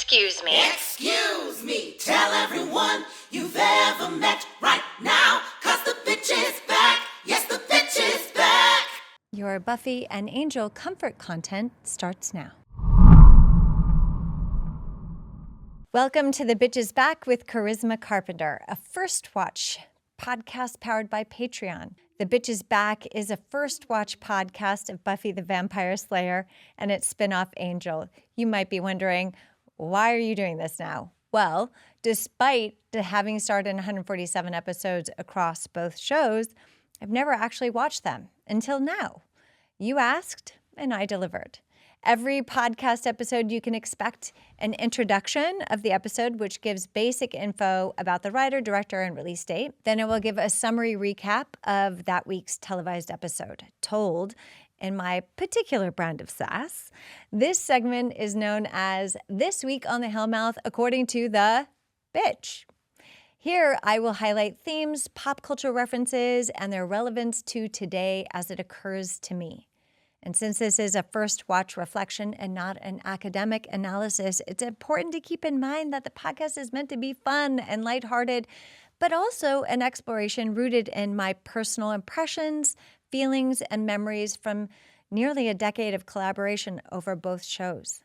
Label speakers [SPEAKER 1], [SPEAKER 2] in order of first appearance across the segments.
[SPEAKER 1] Excuse me.
[SPEAKER 2] Excuse me. Tell everyone you've ever met right now, 'cause the bitch is back. Yes, the bitch is back.
[SPEAKER 3] Your Buffy and Angel comfort content starts now. Welcome to The Bitch is Back with Charisma Carpenter, a first watch podcast powered by Patreon. The Bitch is Back is a first watch podcast of Buffy the Vampire Slayer and its spin-off Angel. You might be wondering, why are you doing this now? Well, despite having starred in 147 episodes across both shows, I've never actually watched them until now. You asked, and I delivered. Every podcast episode, you can expect an introduction of the episode, which gives basic info about the writer, director, and release date. Then it will give a summary recap of that week's televised episode, told in my particular brand of sass. This segment is known as This Week on the Hellmouth According to the Bitch. Here, I will highlight themes, pop culture references, and their relevance to today as it occurs to me. And since this is a first watch reflection and not an academic analysis, it's important to keep in mind that the podcast is meant to be fun and lighthearted, but also an exploration rooted in my personal impressions, feelings, and memories from nearly a decade of collaboration over both shows.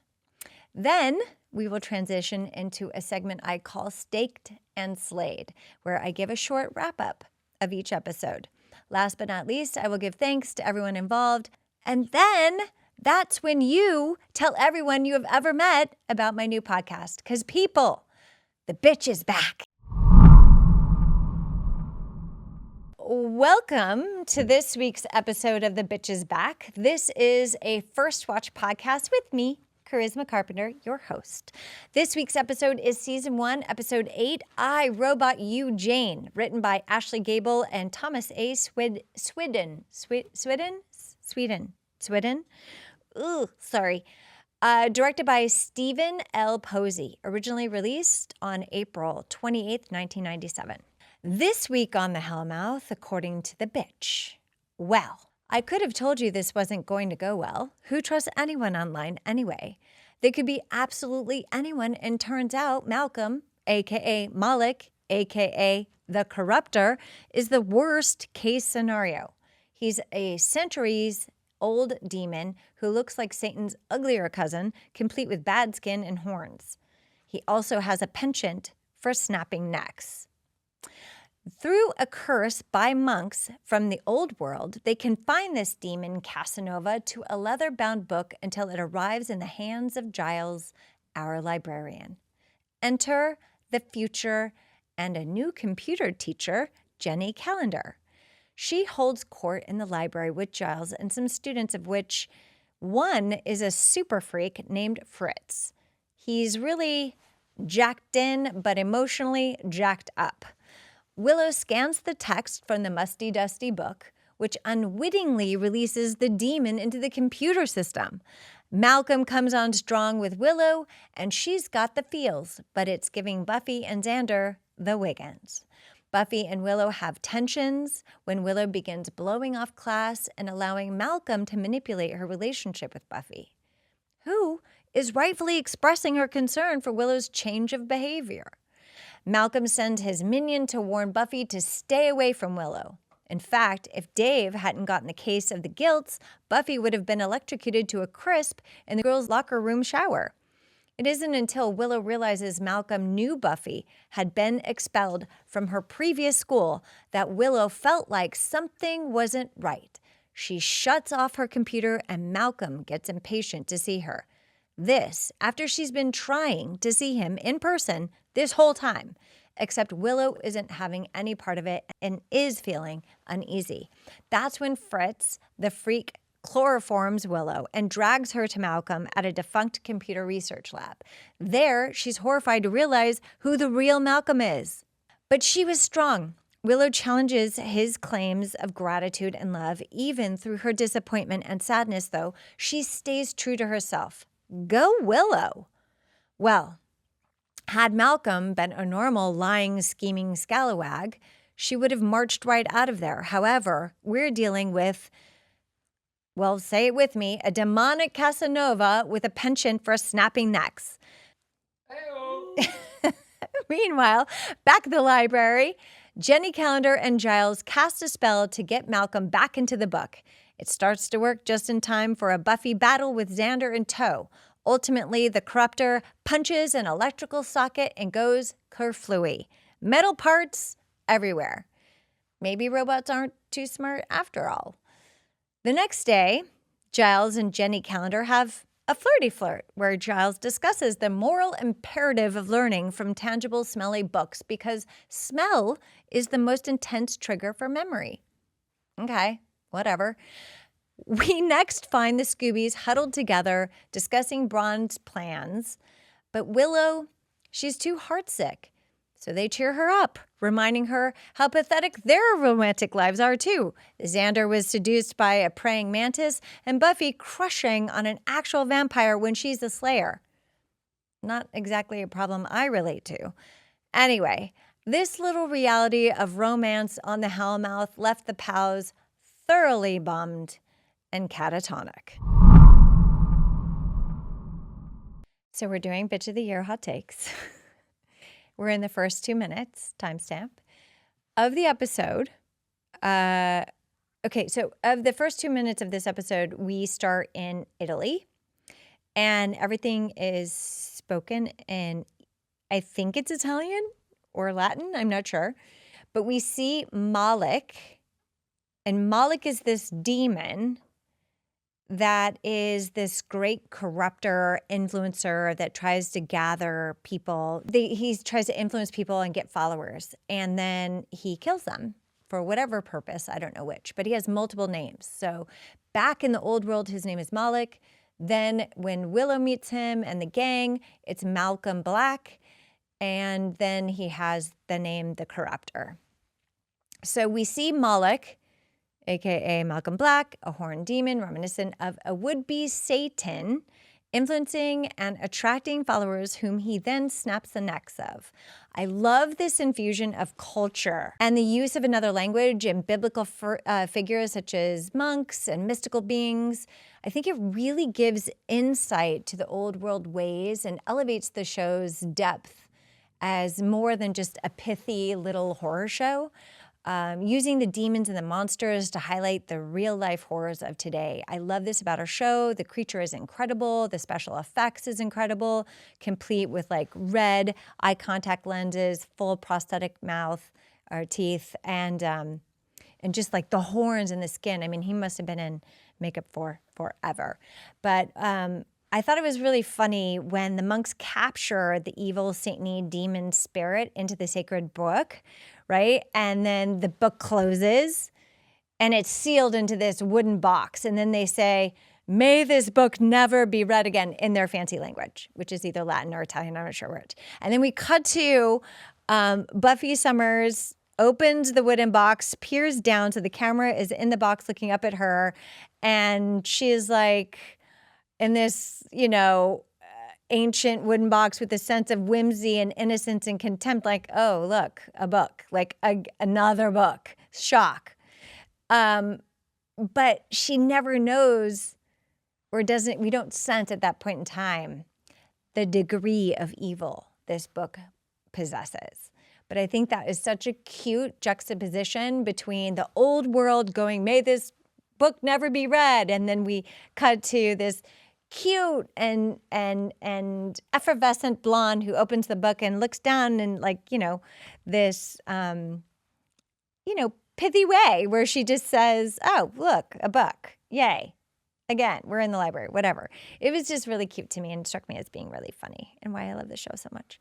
[SPEAKER 3] Then we will transition into a segment I call Staked and Slayed, where I give a short wrap-up of each episode. Last but not least, I will give thanks to everyone involved. And then that's when you tell everyone you have ever met about my new podcast. Because people, the bitch is back. Welcome to this week's episode of The Bitch is Back. This is a first watch podcast with me, Charisma Carpenter, your host. This week's episode is Season 1, Episode 8, I, Robot You, Jane, written by Ashley Gable and Thomas A. Swidden. Directed by Stephen L. Posey, originally released on April 28th, 1997. This week on the Hellmouth, according to the bitch. Well, I could have told you this wasn't going to go well. Who trusts anyone online anyway? They could be absolutely anyone, and turns out Malcolm, a.k.a. Malik, a.k.a. the Corruptor, is the worst case scenario. He's a centuries-old demon who looks like Satan's uglier cousin, complete with bad skin and horns. He also has a penchant for snapping necks. Through a curse by monks from the old world, they confine this demon, Casanova, to a leather-bound book until it arrives in the hands of Giles, our librarian. Enter the future and a new computer teacher, Jenny Calendar. She holds court in the library with Giles and some students, of which one is a super freak named Fritz. He's really jacked in, but emotionally jacked up. Willow scans the text from the musty, dusty book, which unwittingly releases the demon into the computer system. Malcolm comes on strong with Willow, and she's got the feels, but it's giving Buffy and Xander the Wiggins. Buffy and Willow have tensions when Willow begins blowing off class and allowing Malcolm to manipulate her relationship with Buffy, who is rightfully expressing her concern for Willow's change of behavior. Malcolm sends his minion to warn Buffy to stay away from Willow. In fact, if Dave hadn't gotten the case of the guilts, Buffy would have been electrocuted to a crisp in the girls' locker room shower. It isn't until Willow realizes Malcolm knew Buffy had been expelled from her previous school that Willow felt like something wasn't right. She shuts off her computer and Malcolm gets impatient to see her. This, after she's been trying to see him in person this whole time, except Willow isn't having any part of it and is feeling uneasy. That's when Fritz, the freak, chloroforms Willow and drags her to Malcolm at a defunct computer research lab. There, she's horrified to realize who the real Malcolm is. But she was strong. Willow challenges his claims of gratitude and love, even through her disappointment and sadness, though. She stays true to herself. Go Willow! Well, had Malcolm been a normal, lying, scheming scalawag, she would have marched right out of there. However, we're dealing with, well, say it with me, a demonic Casanova with a penchant for snapping necks.
[SPEAKER 4] Hey,
[SPEAKER 3] Meanwhile, back at the library, Jenny Calendar and Giles cast a spell to get Malcolm back into the book. It starts to work just in time for a Buffy battle with Xander in tow. Ultimately, the corruptor punches an electrical socket and goes kerflooey. Metal parts everywhere. Maybe robots aren't too smart after all. The next day, Giles and Jenny Calendar have a flirty flirt where Giles discusses the moral imperative of learning from tangible, smelly books because smell is the most intense trigger for memory. Okay, whatever. We next find the Scoobies huddled together discussing Bron's plans, but Willow, she's too heartsick. So they cheer her up, reminding her how pathetic their romantic lives are too. Xander was seduced by a praying mantis and Buffy crushing on an actual vampire when she's the slayer. Not exactly a problem I relate to. Anyway, this little reality of romance on the Hellmouth left the pals thoroughly bummed and catatonic. So we're doing Bitch of the Year hot takes. We're in the first 2 minutes, timestamp, of the episode. Okay, so of the first 2 minutes of this episode, we start in Italy. And everything is spoken in, I think it's Italian or Latin, I'm not sure. But we see Malik, and Malik is this demon that is this great corruptor, influencer that tries to gather people. He tries to influence people and get followers, and then he kills them for whatever purpose. I don't know which, but he has multiple names. So back in the old world, his name is Malik. Then when Willow meets him and the gang, it's Malcolm Black. And then he has the name the Corruptor. So we see Malik, a.k.a. Malcolm Black, a horned demon reminiscent of a would-be Satan, influencing and attracting followers whom he then snaps the necks of. I love this infusion of culture and the use of another language and biblical figures such as monks and mystical beings. I think it really gives insight to the old world ways and elevates the show's depth as more than just a pithy little horror show. Using the demons and the monsters to highlight the real-life horrors of today. I love this about our show. The creature is incredible. The special effects is incredible, complete with like red eye contact lenses, full prosthetic mouth or teeth, and just like the horns and the skin. I mean, he must have been in makeup for forever. But I thought it was really funny when the monks capture the evil Satany demon spirit into the sacred book, right? And then the book closes and it's sealed into this wooden box. And then they say, "May this book never be read again," in their fancy language, which is either Latin or Italian, I'm not sure which. And then we cut to Buffy Summers opens the wooden box, peers down, so the camera is in the box looking up at her. And she is like, in this, ancient wooden box with a sense of whimsy and innocence and contempt, like, oh, look, a book, like another book, shock. But she never knows or we don't sense at that point in time the degree of evil this book possesses. But I think that is such a cute juxtaposition between the old world going, "May this book never be read," and then we cut to this cute and effervescent blonde who opens the book and looks down in this pithy way where she just says, "Oh, look, a book. Yay. Again, we're in the library," whatever. It was just really cute to me and struck me as being really funny and why I love the show so much.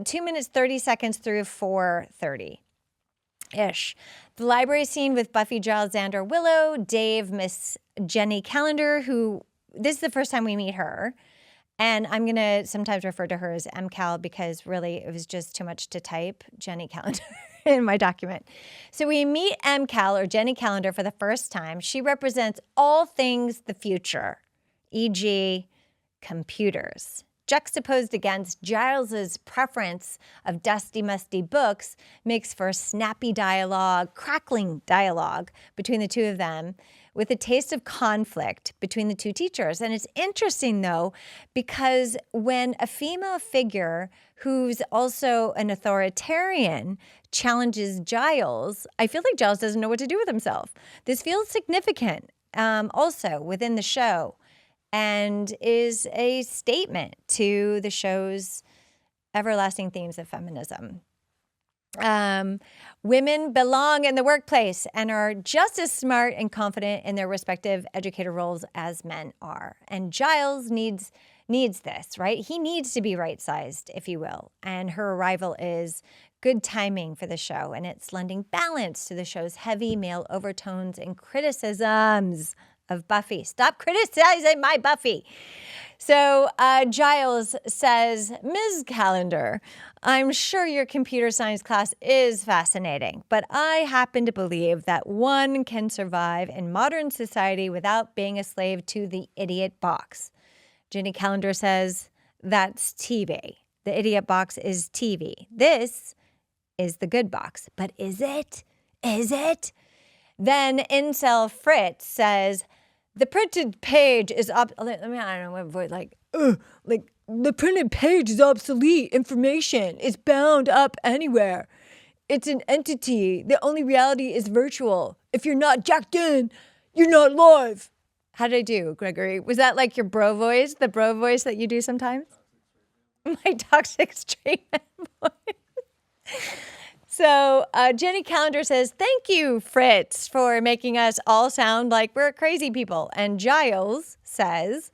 [SPEAKER 3] 2 minutes, 30 seconds through 4:30-ish. The library scene with Buffy, Giles, Xander, Willow, Dave, Miss Jenny Calendar, who this is the first time we meet her. And I'm going to sometimes refer to her as MCal because really it was just too much to type Jenny Calendar in my document. So we meet MCal or Jenny Calendar for the first time. She represents all things the future, e.g. computers. Juxtaposed against Giles's preference of dusty, musty books makes for snappy dialogue, crackling dialogue between the two of them, with a taste of conflict between the two teachers. And it's interesting, though, because when a female figure who's also an authoritarian challenges Giles, I feel like Giles doesn't know what to do with himself. This feels significant also within the show and is a statement to the show's everlasting themes of feminism. Women belong in the workplace and are just as smart and confident in their respective educator roles as men are. And Giles needs this, right? He needs to be right-sized, if you will. And her arrival is good timing for the show, and it's lending balance to the show's heavy male overtones and criticisms of Buffy. Stop criticizing my Buffy. So Giles says, Ms. Calendar, I'm sure your computer science class is fascinating, but I happen to believe that one can survive in modern society without being a slave to the idiot box. Jenny Calendar says, that's TV. The idiot box is TV. This is the good box. But is it? Is it? Then Incel Fritz says, the printed page is up. I don't know what voice, like the printed page is obsolete. Information is bound up anywhere. It's an entity. The only reality is virtual. If you're not jacked in, you're not live. How did I do, Gregory? Was that like your bro voice? The bro voice that you do sometimes? My toxic straight man voice. So Jenny Calendar says, thank you, Fritz, for making us all sound like we're crazy people. And Giles says,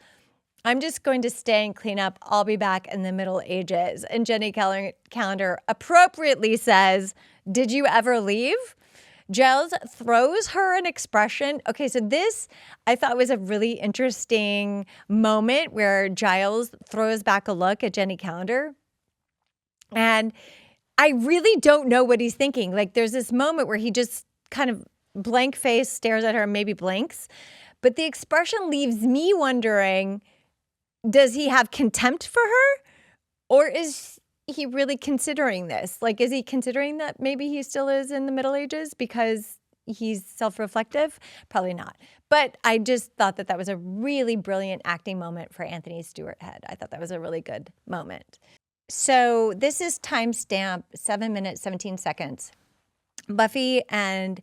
[SPEAKER 3] I'm just going to stay and clean up. I'll be back in the Middle Ages. And Jenny Calendar appropriately says, did you ever leave? Giles throws her an expression. Okay, so this I thought was a really interesting moment where Giles throws back a look at Jenny Calendar. And I really don't know what he's thinking. Like there's this moment where he just kind of blank face stares at her and maybe blinks. But the expression leaves me wondering, does he have contempt for her? Or is he really considering this? Like, is he considering that maybe he still is in the Middle Ages because he's self-reflective? Probably not. But I just thought that was a really brilliant acting moment for Anthony Stewart Head. I thought that was a really good moment. So this is timestamp 7 minutes, 17 seconds. Buffy and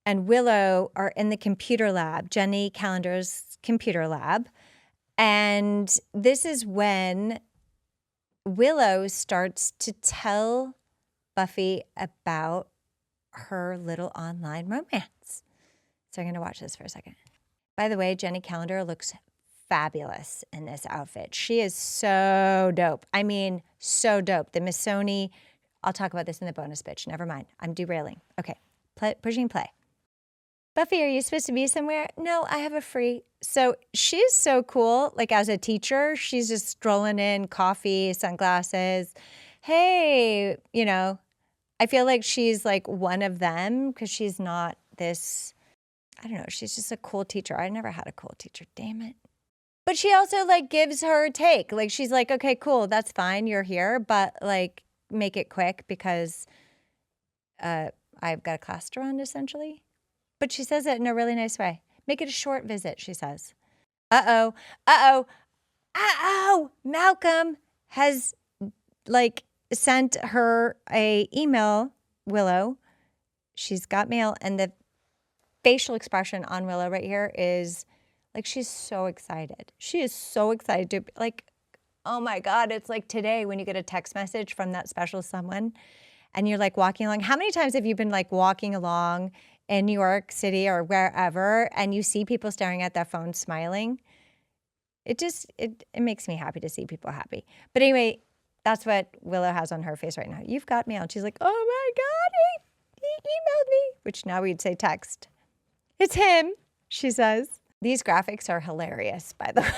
[SPEAKER 3] Willow are in the computer lab, Jenny Calendar's computer lab. And this is when Willow starts to tell Buffy about her little online romance. So I'm going to watch this for a second. By the way, Jenny Calendar looks fabulous in this outfit. She is so dope. I mean, so dope. The Missoni, I'll talk about this in the bonus bitch. Never mind. I'm derailing. Okay, pushing play. Buffy, are you supposed to be somewhere? No, I have a free. So she's so cool. Like as a teacher, she's just strolling in, coffee, sunglasses. Hey, you know, I feel like she's like one of them because she's not this, I don't know, she's just a cool teacher. I never had a cool teacher, damn it. But she also like gives her take. Like she's like, okay, cool, that's fine, you're here, but like make it quick because I've got a class to run essentially. But she says it in a really nice way. Make it a short visit, she says. Uh-oh. Malcolm has like sent her a email, Willow. She's got mail, and the facial expression on Willow right here is like she's so excited. She is so excited to like, oh my God, it's like today when you get a text message from that special someone and you're like walking along. How many times have you been like walking along in New York City or wherever and you see people staring at their phone smiling? It makes me happy to see people happy. But anyway, that's what Willow has on her face right now. You've got mail. And she's like, oh my God, he emailed me, which now we'd say text. It's him, she says. These graphics are hilarious, by the way.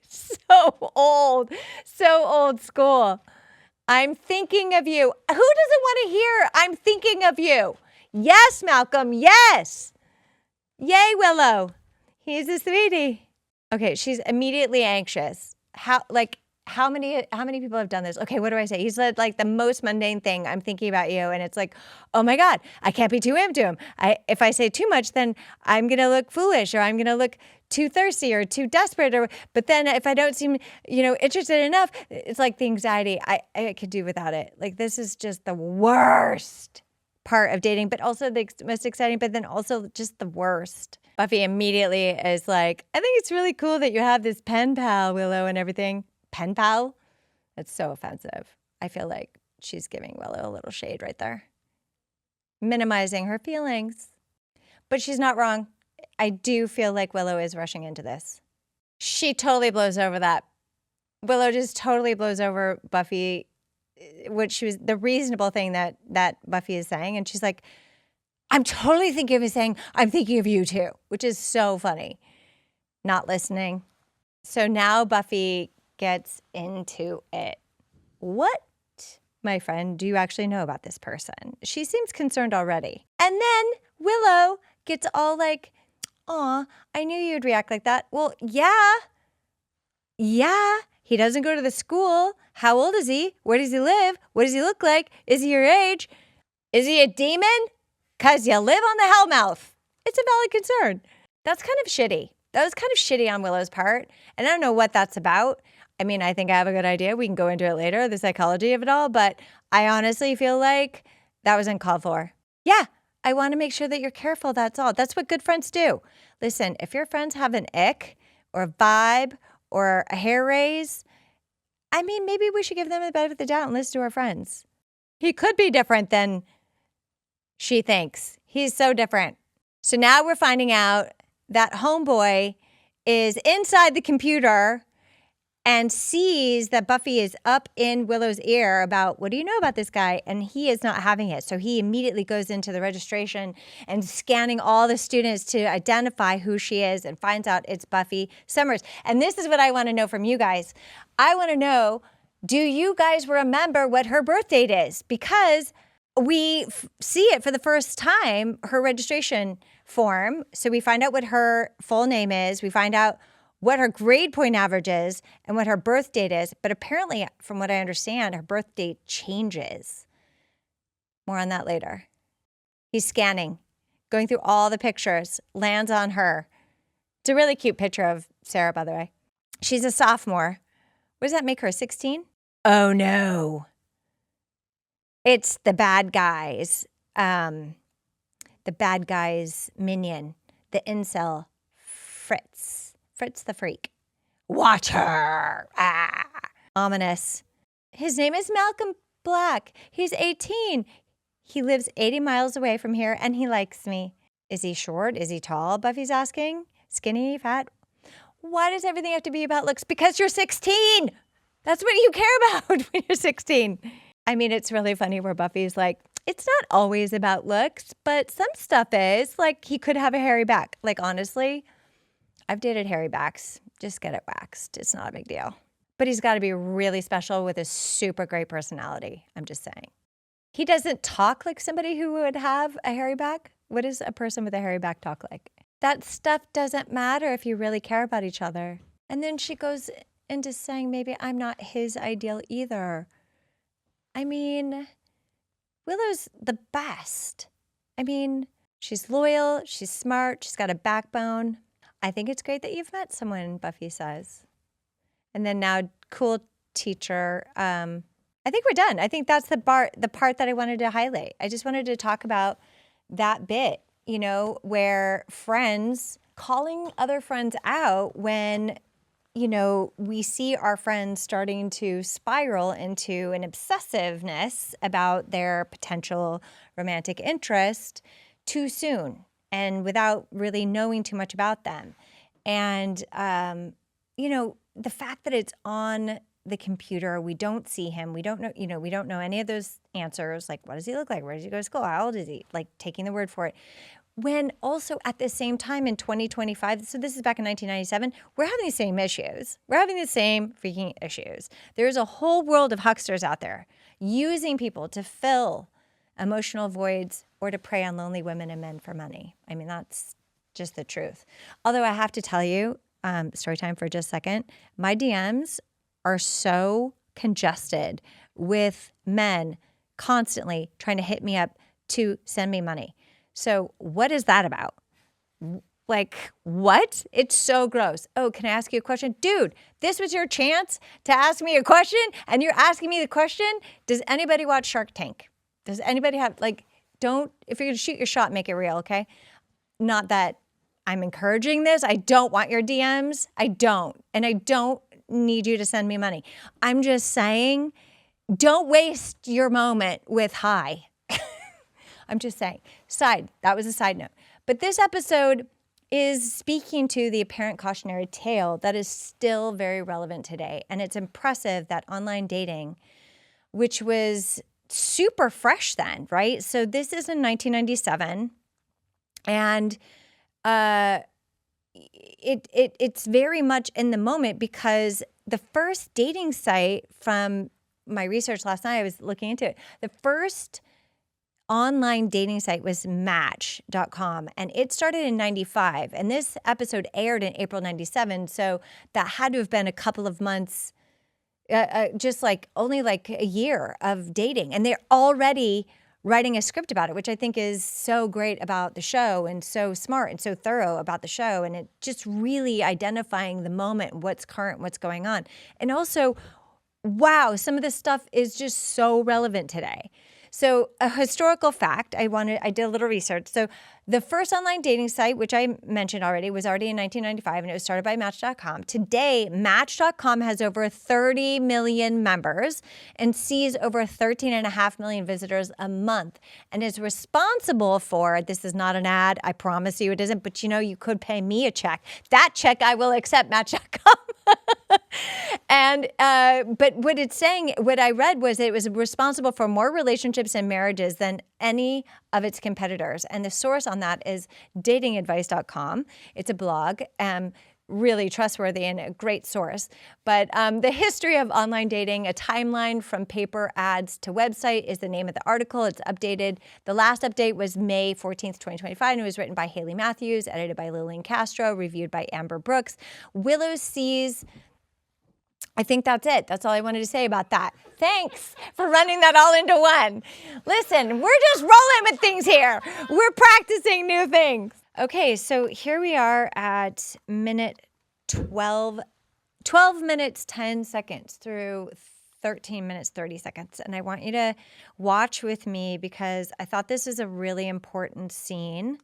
[SPEAKER 3] So old school. I'm thinking of you. Who doesn't want to hear I'm thinking of you? Yes, Malcolm, yes. Yay, Willow. He's a sweetie. Okay, she's immediately anxious. How how many people have done this? Okay, what do I say? He said like the most mundane thing, I'm thinking about you. And it's like, oh my God, I can't be too into him. If I say too much, then I'm going to look foolish, or I'm going to look too thirsty or too desperate. But then if I don't seem, interested enough, it's like the anxiety. I could do without it. Like, this is just the worst part of dating, but also the most exciting, but then also just the worst. Buffy immediately is like, I think it's really cool that you have this pen pal, Willow, and everything. Pen pal? That's so offensive. I feel like she's giving Willow a little shade right there, minimizing her feelings. But she's not wrong. I do feel like Willow is rushing into this. She totally blows over that. Willow just totally blows over Buffy, which was the reasonable thing that Buffy is saying. And she's like, I'm totally thinking of saying, I'm thinking of you too, which is so funny. Not listening. So now Buffy gets into it. What, my friend, do you actually know about this person? She seems concerned already. And then Willow gets all like, aw, I knew you'd react like that. Well, yeah. He doesn't go to the school. How old is he? Where does he live? What does he look like? Is he your age? Is he a demon? Because you live on the Hellmouth. It's a valid concern. That's kind of shitty. That was kind of shitty on Willow's part. And I don't know what that's about. I mean, I think I have a good idea. We can go into it later, the psychology of it all. But I honestly feel like that was uncalled for. Yeah, I want to make sure that you're careful. That's all. That's what good friends do. Listen, if your friends have an ick or a vibe or a hair raise, I mean, maybe we should give them the benefit of the doubt and listen to our friends. He could be different than she thinks. He's so different. So now we're finding out that homeboy is inside the computer and sees that Buffy is up in Willow's ear about, what do you know about this guy? And he is not having it. So he immediately goes into the registration and scanning all the students to identify who she is and finds out it's Buffy Summers. And this is what I want to know from you guys. I want to know, do you guys remember what her birth date is? Because we see it for the first time, her registration form. So we find out what her full name is. We find out what her grade point average is and what her birth date is. But apparently, from what I understand, her birth date changes. More on that later. He's scanning, going through all the pictures, lands on her. It's a really cute picture of Sarah, by the way. She's a sophomore. What does that make her, 16? Oh, no. It's the bad guys. The bad guy's minion, the incel, Fritz. Fritz the freak. Watch her. Ah. Ominous. His name is Malcolm Black. He's 18. He lives 80 miles away from here, and he likes me. Is he short? Is he tall? Buffy's asking. Skinny? Fat? Why does everything have to be about looks? Because you're 16. That's what you care about when you're 16. I mean, it's really funny where Buffy's like, it's not always about looks, but some stuff is. Like, he could have a hairy back. Like, honestly, I've dated hairy backs. Just get it waxed. It's not a big deal. But he's got to be really special with a super great personality. I'm just saying. He doesn't talk like somebody who would have a hairy back. What does a person with a hairy back talk like? That stuff doesn't matter if you really care about each other. And then she goes into saying, maybe I'm not his ideal either. I mean, Willow's the best. I mean, she's loyal, she's smart, she's got a backbone. I think it's great that you've met someone, Buffy says. And then now, cool teacher. I think we're done. I think that's the part that I wanted to highlight. I just wanted to talk about that bit, where friends calling other friends out when, we see our friends starting to spiral into an obsessiveness about their potential romantic interest too soon. And without really knowing too much about them. And, the fact that it's on the computer, we don't see him. We don't know, we don't know any of those answers. Like, what does he look like? Where does he go to school? How old is he? Like, taking the word for it. When also at the same time in 2025, so this is back in 1997, we're having the same issues. We're having the same freaking issues. There's a whole world of hucksters out there using people to fill emotional voids or to prey on lonely women and men for money. I mean, that's just the truth. Although I have to tell you, story time for just a second, my DMs are so congested with men constantly trying to hit me up to send me money. So what is that about? Like, what? It's so gross. Oh, can I ask you a question? Dude, this was your chance to ask me a question and you're asking me the question. Does anybody watch Shark Tank? Does anybody have, like, if you're going to shoot your shot, make it real, okay? Not that I'm encouraging this. I don't want your DMs. I don't. And I don't need you to send me money. I'm just saying, don't waste your moment with hi. I'm just saying. That was a side note. But this episode is speaking to the apparent cautionary tale that is still very relevant today. And it's impressive that online dating, which was super fresh then, right? So this is in 1997. And it's very much in the moment because the first dating site, from my research last night, I was looking into it. The first online dating site was Match.com, and it started in 95. And this episode aired in April 97. So that had to have been a couple of months, just like only like a year of dating. And they're already writing a script about it, which I think is so great about the show and so smart and so thorough about the show. And it just really identifying the moment, what's current, what's going on. And also, wow, some of this stuff is just so relevant today. So a historical fact, I did a little research. So the first online dating site, which I mentioned already, was already in 1995, and it was started by Match.com. Today, Match.com has over 30 million members and sees over 13.5 million visitors a month, and is responsible for, this is not an ad, I promise you it isn't, but you could pay me a check. That check I will accept, Match.com. And but what it's saying, what I read was it was responsible for more relationships and marriages than any of its competitors. And the source on that is datingadvice.com. It's a blog, really trustworthy and a great source. But the history of online dating, a timeline from paper ads to website, is the name of the article. It's updated. The last update was May 14th, 2025, and it was written by Haley Matthews, edited by Lillian Castro, reviewed by Amber Brooks. Willow sees... I think that's it. That's all I wanted to say about that. Thanks for running that all into one. Listen, we're just rolling with things here. We're practicing new things. Okay, so here we are at minute 12 minutes, 10 seconds through 13 minutes, 30 seconds. And I want you to watch with me because I thought this is a really important scene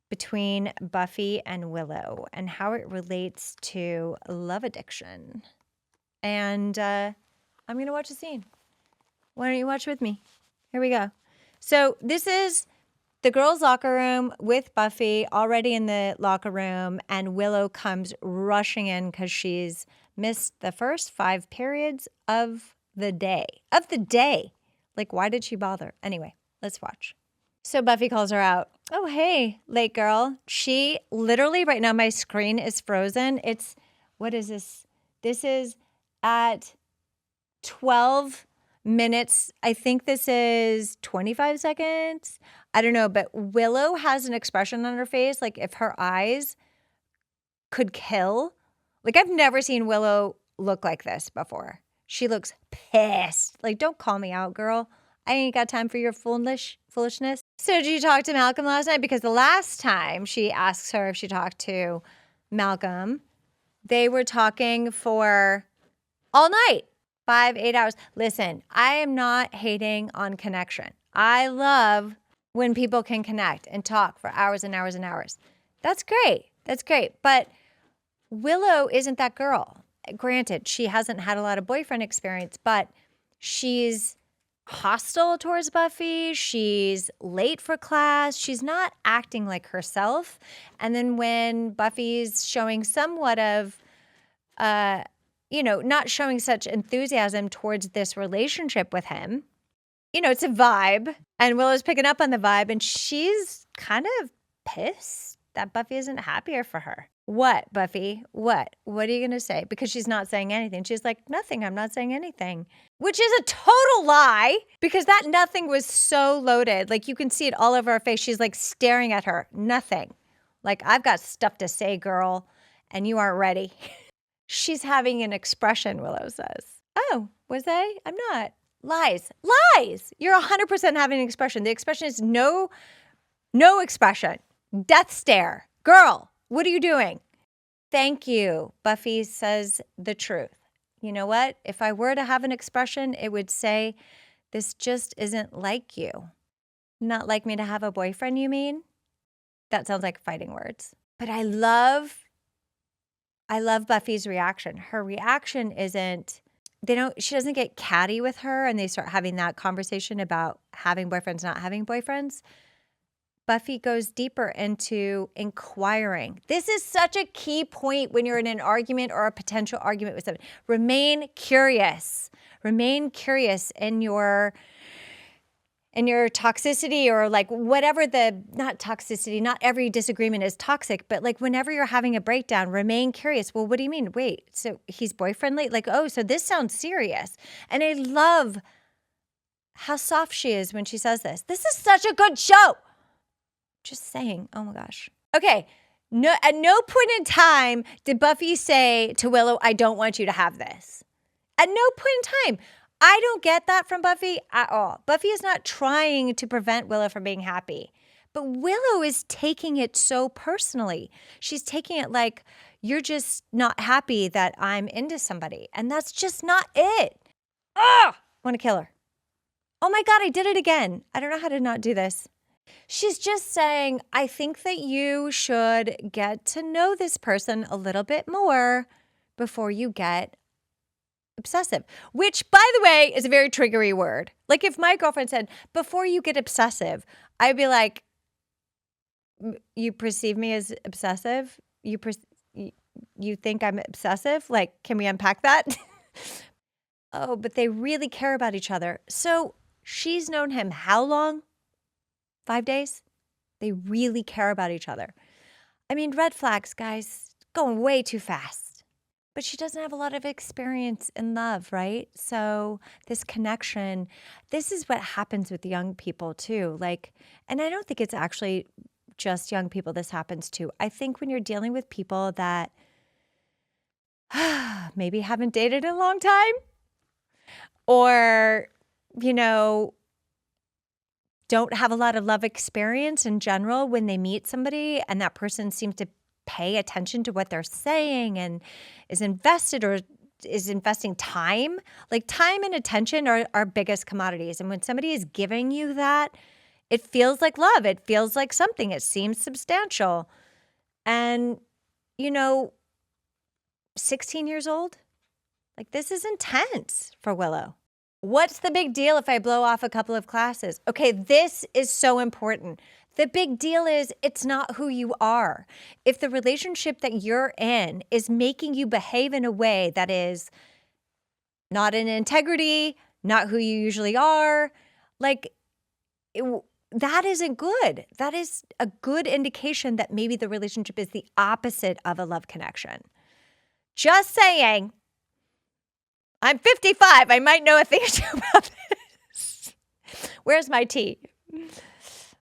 [SPEAKER 3] between Buffy and Willow and how it relates to love addiction. And I'm going to watch a scene. Why don't you watch with me? Here we go. So this is the girls' locker room with Buffy already in the locker room, and Willow comes rushing in because she's missed the first 5 periods of the day. Like, why did she bother? Anyway, let's watch. So Buffy calls her out. Oh, hey, late girl. She literally, right now, my screen is frozen. What is this? This is at 12 minutes. I think this is 25 seconds. I don't know, but Willow has an expression on her face like if her eyes could kill. Like, I've never seen Willow look like this before. She looks pissed. Like, don't call me out, girl. I ain't got time for your foolishness. So did you talk to Malcolm last night? Because the last time she asks her if she talked to Malcolm, they were talking for all night, 5-8 hours. Listen, I am not hating on connection. I love when people can connect and talk for hours and hours and hours. That's great. That's great. But Willow isn't that girl. Granted, she hasn't had a lot of boyfriend experience, but she's hostile towards Buffy. She's late for class. She's not acting like herself. And then when Buffy's showing somewhat of, not showing such enthusiasm towards this relationship with him, it's a vibe. And Willow's picking up on the vibe, and she's kind of pissed that Buffy isn't happier for her. What, Buffy? What? What are you going to say? Because she's not saying anything. She's like, nothing. I'm not saying anything. Which is a total lie, because that nothing was so loaded. Like, you can see it all over her face. She's like staring at her. Nothing. Like, I've got stuff to say, girl, and you aren't ready. She's having an expression, Willow says. Oh, was I? I'm not. Lies. Lies. You're 100% having an expression. The expression is no expression. Death stare. Girl, what are you doing? Thank you. Buffy says the truth. You know what? If I were to have an expression, it would say, this just isn't like you. Not like me to have a boyfriend, you mean? That sounds like fighting words. But I love Buffy's reaction. Her reaction isn't, she doesn't get catty with her and they start having that conversation about having boyfriends, not having boyfriends. Buffy goes deeper into inquiring. This is such a key point when you're in an argument or a potential argument with someone. Remain curious. Remain curious in your toxicity, or like whatever not toxicity, not every disagreement is toxic, but like whenever you're having a breakdown, remain curious. Well, what do you mean? Wait, so he's boyfriendly? Like, oh, so this sounds serious. And I love how soft she is when she says this. This is such a good show. Just saying. Oh my gosh. Okay. No, at no point in time did Buffy say to Willow, I don't want you to have this. At no point in time. I don't get that from Buffy at all. Buffy is not trying to prevent Willow from being happy. But Willow is taking it so personally. She's taking it like, you're just not happy that I'm into somebody. And that's just not it. Ah! I want to kill her. Oh my God, I did it again. I don't know how to not do this. She's just saying, I think that you should get to know this person a little bit more before you get obsessive, which, by the way, is a very triggery word. Like if my girlfriend said, before you get obsessive, I'd be like, you perceive me as obsessive? You think I'm obsessive? Like, can we unpack that? Oh, but they really care about each other. So she's known him how long? 5 days? They really care about each other. I mean, red flags, guys, going way too fast. But she doesn't have a lot of experience in love, right? So this connection, this is what happens with young people too. Like, and I don't think it's actually just young people this happens to. I think when you're dealing with people that maybe haven't dated in a long time, or, don't have a lot of love experience in general, when they meet somebody and that person seems to pay attention to what they're saying and is invested or is investing time. Like time and attention are our biggest commodities. And when somebody is giving you that, it feels like love. It feels like something. It seems substantial. And, 16 years old, like this is intense for Willow. What's the big deal if I blow off a couple of classes? Okay, this is so important. The big deal is it's not who you are. If the relationship that you're in is making you behave in a way that is not in integrity, not who you usually are, that isn't good. That is a good indication that maybe the relationship is the opposite of a love connection. Just saying. I'm 55. I might know a thing or two about this. Where's my tea?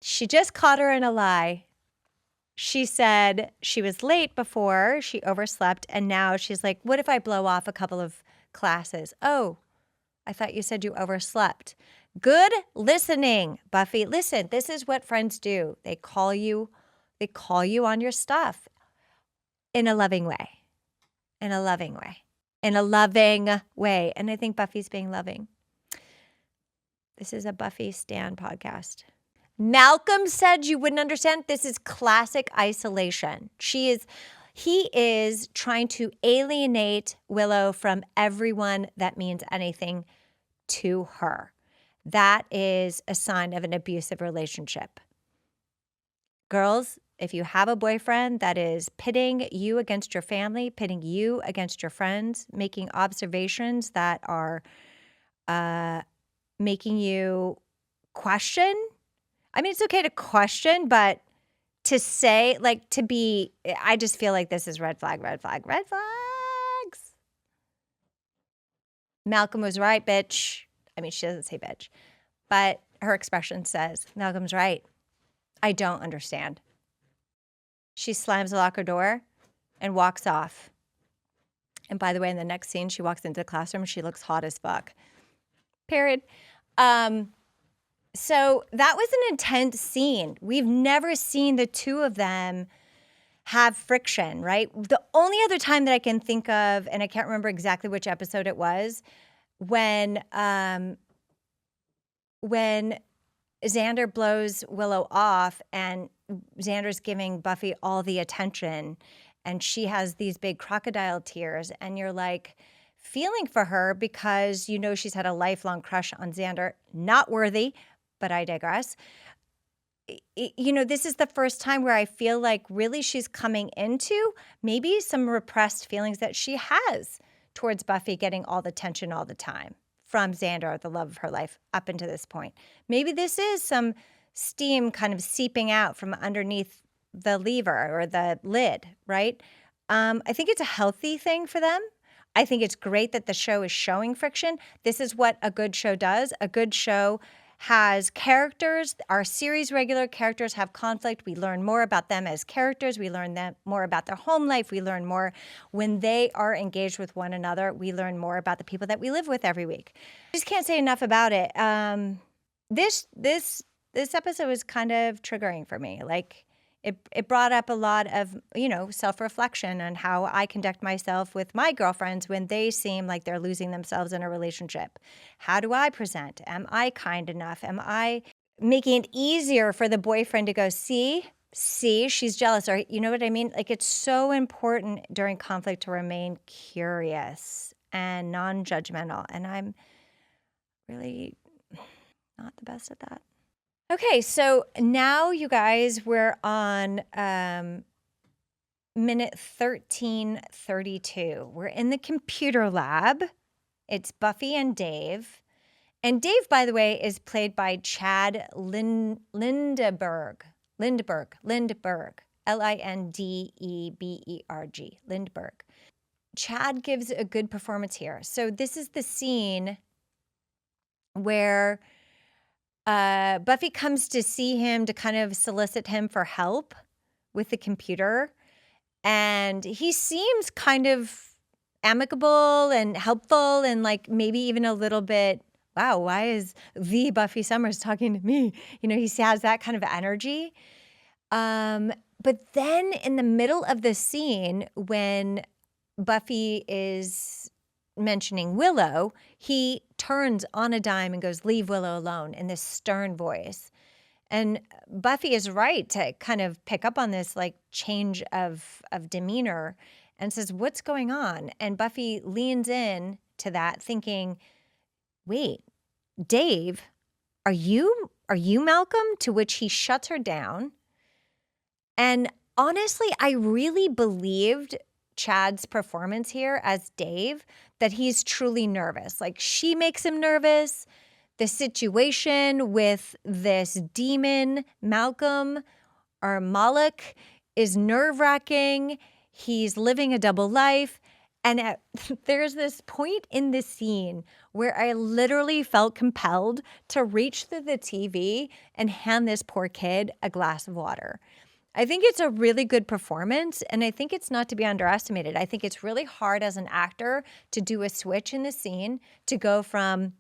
[SPEAKER 3] She just caught her in a lie. She said she was late before, she overslept, and now she's like, what if I blow off a couple of classes? Oh, I thought you said you overslept. Good listening, Buffy. Listen, this is what friends do. They call you on your stuff in a loving way. In a loving way. In a loving way. And I think Buffy's being loving. This is a Buffy Stan podcast. Malcolm said you wouldn't understand. This is classic isolation. He is trying to alienate Willow from everyone that means anything to her. That is a sign of an abusive relationship. Girls, if you have a boyfriend that is pitting you against your family, pitting you against your friends, making observations that are making you question. I mean, it's okay to question, but to say, I just feel like this is red flag, red flag, red flags. Malcolm was right, bitch. I mean, she doesn't say bitch, but her expression says, Malcolm's right. I don't understand. She slams the locker door and walks off. And by the way, in the next scene, she walks into the classroom. She looks hot as fuck. Period. So that was an intense scene. We've never seen the two of them have friction, right? The only other time that I can think of, and I can't remember exactly which episode it was, when Xander blows Willow off and Xander's giving Buffy all the attention and she has these big crocodile tears and you're like feeling for her because you know she's had a lifelong crush on Xander. Not worthy, but I digress. You know, this is the first time where I feel like really she's coming into maybe some repressed feelings that she has towards Buffy getting all the attention all the time from Xander, the love of her life, up until this point. Maybe this is some steam kind of seeping out from underneath the lever or the lid, right? I think it's a healthy thing for them. I think it's great that the show is showing friction. This is what a good show does. A good show has characters. Our series regular characters have conflict. We learn more about them as characters. We learn more about their home life. We learn more when they are engaged with one another. We learn more about the people that we live with every week. I just can't say enough about it. This episode was kind of triggering for me. Like it brought up a lot of, you know, self-reflection on how I conduct myself with my girlfriends when they seem like they're losing themselves in a relationship. How do I present? Am I kind enough? Am I making it easier for the boyfriend to go, see, she's jealous? Or you know what I mean? Like it's so important during conflict to remain curious and non-judgmental. And I'm really not the best at that. Okay, so now you guys, we're on minute 13:32. We're in the computer lab. It's Buffy and Dave. And Dave, by the way, is played by Chad Lindberg. Lindberg. Lindeberg. Lindberg. Chad gives a good performance here. So this is the scene where Buffy comes to see him to kind of solicit him for help with the computer. And he seems kind of amicable and helpful and like maybe even a little bit, wow, why is the Buffy Summers talking to me? You know, he has that kind of energy. But then in the middle of the scene when Buffy is mentioning Willow, he turns on a dime and goes, leave Willow alone, in this stern voice. And Buffy is right to kind of pick up on this like change of demeanor and says, what's going on? And Buffy leans in to that thinking, wait, Dave, are you Malcolm? To which he shuts her down. And honestly, I really believed Chad's performance here as Dave, that he's truly nervous. Like she makes him nervous. The situation with this demon, Malcolm or Moloch, is nerve-wracking. He's living a double life. And there's this point in this scene where I literally felt compelled to reach through the TV and hand this poor kid a glass of water. I think it's a really good performance, and I think it's not to be underestimated. I think it's really hard as an actor to do a switch in the scene to go from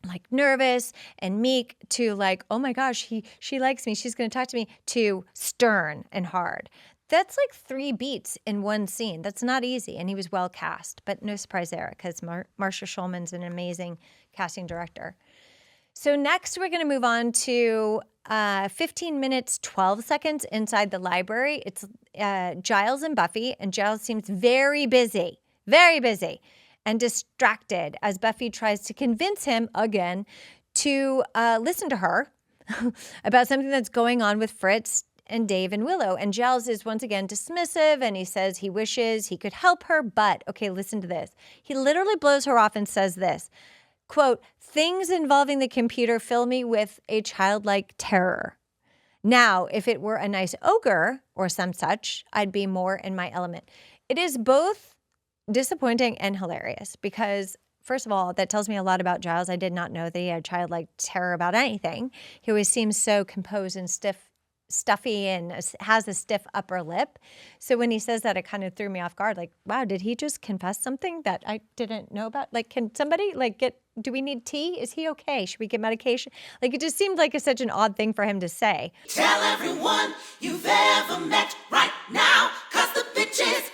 [SPEAKER 3] like nervous and meek to like, oh my gosh, she likes me, she's going to talk to me, to stern and hard. That's like 3 beats in one scene. That's not easy, and he was well cast, but no surprise there because Marcia Schulman's an amazing casting director. So next we're going to move on to 15 minutes, 12 seconds inside the library. It's Giles and Buffy, and Giles seems very busy and distracted as Buffy tries to convince him again to listen to her about something that's going on with Fritz and Dave and Willow. And Giles is once again dismissive, and he says he wishes he could help her, but, okay, listen to this. He literally blows her off and says this, quote, things involving the computer fill me with a childlike terror. Now, if it were a nice ogre or some such, I'd be more in my element. It is both disappointing and hilarious because, first of all, that tells me a lot about Giles. I did not know that he had childlike terror about anything. He always seems so composed and stuffy and has a stiff upper lip. So when he says that, it kind of threw me off guard. Like, wow, did he just confess something that I didn't know about? Like, can somebody do we need tea? Is he okay? Should we get medication? Like, it just seemed like such an odd thing for him to say.
[SPEAKER 2] Tell everyone you've ever met right now, 'cause the bitch is